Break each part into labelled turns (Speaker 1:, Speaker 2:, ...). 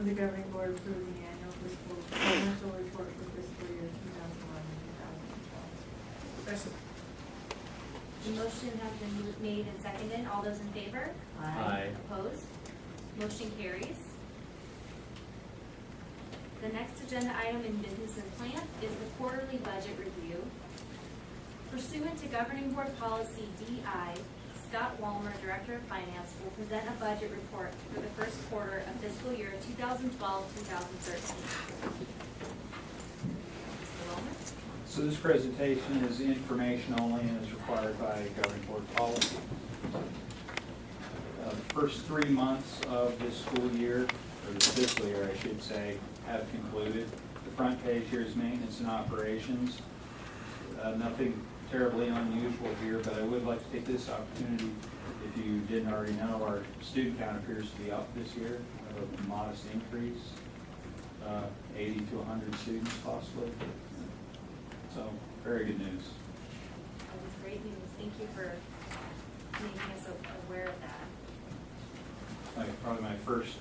Speaker 1: move the governing board approve the annual fiscal financial report for fiscal year 2011-2012.
Speaker 2: Second.
Speaker 3: The motion has been made and seconded. All those in favor?
Speaker 2: Aye.
Speaker 3: Opposed? Motion carries. The next agenda item in business and plant is the quarterly budget review. Pursuant to Governing Board Policy DI, Scott Walmer, Director of Finance, will present a budget report for the first quarter of fiscal year 2012-2013. Mr. Walmer?
Speaker 4: So this presentation is information only and is required by governing board policy. The first 3 months of this school year, or this fiscal year I should say, have concluded. The front page here is maintenance and operations. Nothing terribly unusual here, but I would like to take this opportunity, if you didn't already know, our student count appears to be up this year, a modest increase, 80 to 100 students possibly. So, very good news.
Speaker 3: That is great news. Thank you for making us aware of that.
Speaker 4: Probably my first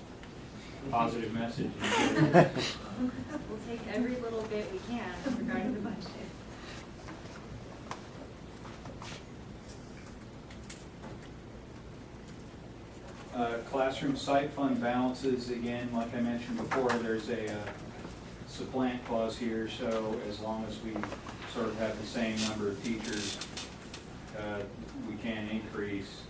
Speaker 4: positive message.
Speaker 3: We'll take every little bit we can regarding the budget.
Speaker 4: Classroom site fund balances, again, like I mentioned before, there's a supplant clause here, so as long as we sort of have the same number of teachers, we can increase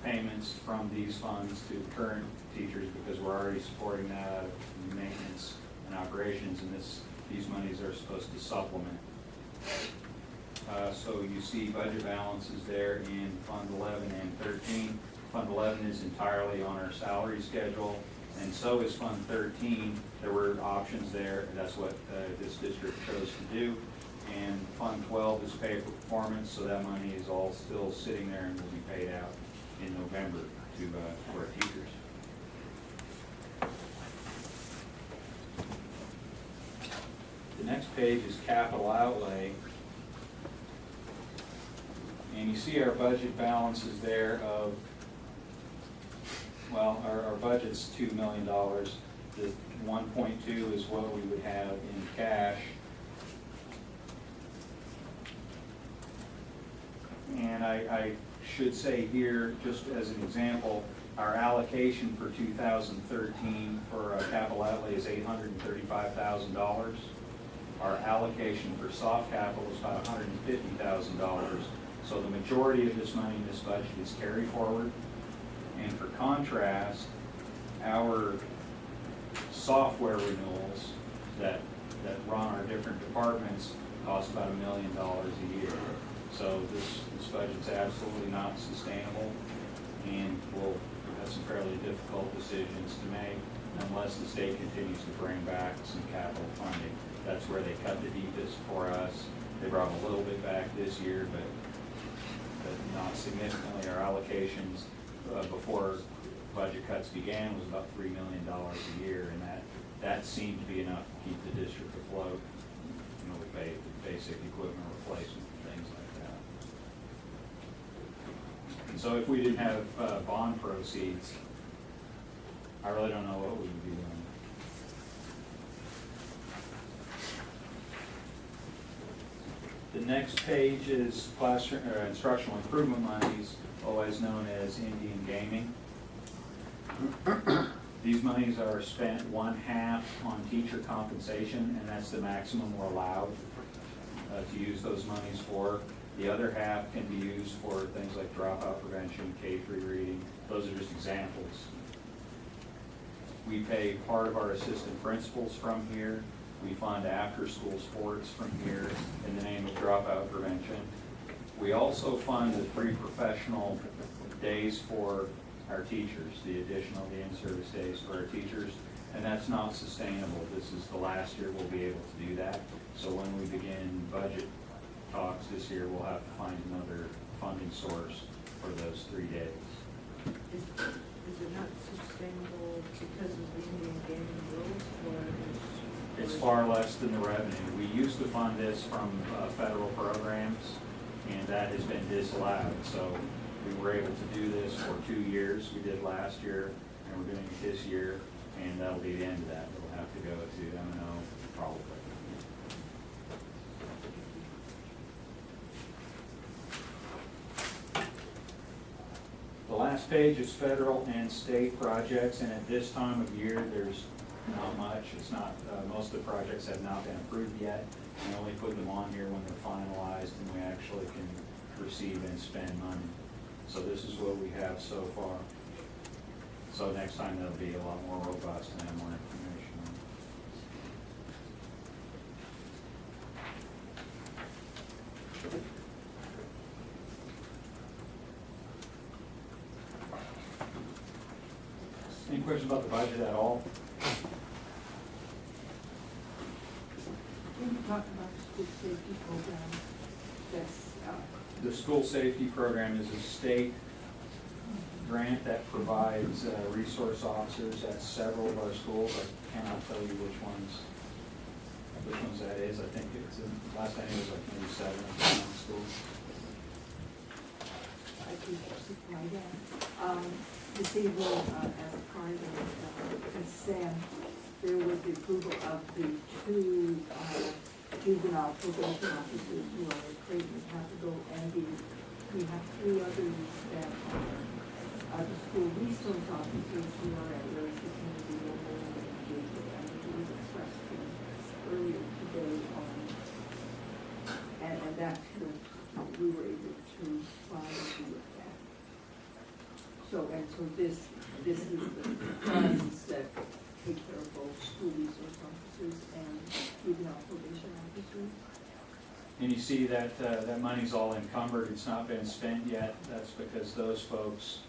Speaker 4: payments from these funds to current teachers because we're already supporting that out of maintenance and operations, and these monies are supposed to supplement. So you see budget balances there in Fund 11 and 13. Fund 11 is entirely on our salary schedule, and so is Fund 13. There were options there, and that's what this district chose to do. And Fund 12 is pay for performance, so that money is all still sitting there and will be paid out in November to our teachers. The next page is capital outlay. And you see our budget balances there of, well, our budget's $2 million. The 1.2 is what we would have in cash. And I should say here, just as an example, our allocation for 2013 for capital outlay is $835,000. Our allocation for soft capital is about $150,000. So the majority of this money in this budget is carry forward. And for contrast, our software renewals that run our different departments cost about $1 million a year. So this budget's absolutely not sustainable, and we'll have some fairly difficult decisions to make unless the state continues to bring back some capital funding. That's where they cut the deepest for us. They brought a little bit back this year, but not significantly. Our allocations before budget cuts began was about $3 million a year, and that seemed to be enough to keep the district afloat. You know, with basic equipment replacement and things like that. And so if we didn't have bond proceeds, I really don't know what we would be doing. The next page is classroom instructional improvement monies, otherwise known as Indian gaming. These monies are spent 1/2 on teacher compensation, and that's the maximum we're allowed to use those monies for. The other half can be used for things like dropout prevention, K-3 reading. Those are just examples. We pay part of our assistant principals from here. We fund after-school sports from here in the name of dropout prevention. We also fund the free professional days for our teachers, the additional in-service days for our teachers, and that's not sustainable. This is the last year we'll be able to do that. So when we begin budget talks this year, we'll have to find another funding source for those 3 days.
Speaker 1: Is it not sustainable because of the Indian gaming rules, or
Speaker 4: It's far less than the revenue. We used to fund this from federal programs, and that has been disallowed. So we were able to do this for 2 years. We did last year, and we're doing it this year. and that'll be the end of that. It'll have to go to M&O probably. The last page is federal and state projects, and at this time of year, there's not much. It's not, most of the projects have not been approved yet. We only put them on here when they're finalized and we actually can receive and spend money. So this is what we have so far. So next time that'll be a lot more robust and have more information on it. Any questions about the budget at all?
Speaker 1: When you talk about the school safety program, that's,
Speaker 4: The school safety program is a state grant that provides resource officers at several of our schools. I cannot tell you which ones that is. I think it's, last time it was like maybe 7 or 9 schools.
Speaker 1: I can supply that. This evening, as a part of consent, there was the approval of the 2 juvenile probation officers who are at Creighton Capital, and we have 3 others that are the school resource officers who are at Larissa Kennedy Memorial and Jacob, and it was expressed to us earlier today on, and that's who we were able to follow through with that. So this is the funds that take care of both school resource officers and juvenile probation officers.
Speaker 4: And you see that that money's all encumbered. It's not been spent yet. That's because those folks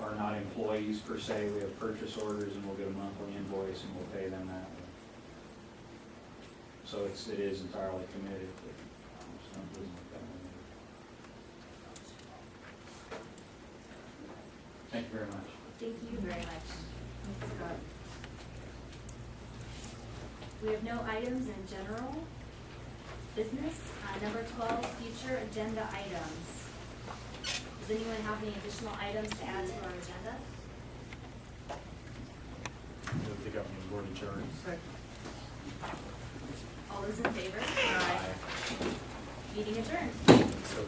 Speaker 4: are not employees per se. We have purchase orders and we'll get a monthly invoice and we'll pay them that way. So it is entirely committed. But it's not business like that. Thank you very much.
Speaker 3: Thank you very much.
Speaker 1: Thanks, Scott.
Speaker 3: We have no items in general business. Number 12, future agenda items. Does anyone have any additional items to add to our agenda?
Speaker 2: Move the governing board adjourn.
Speaker 3: All those in favor? Meeting adjourned.
Speaker 2: So,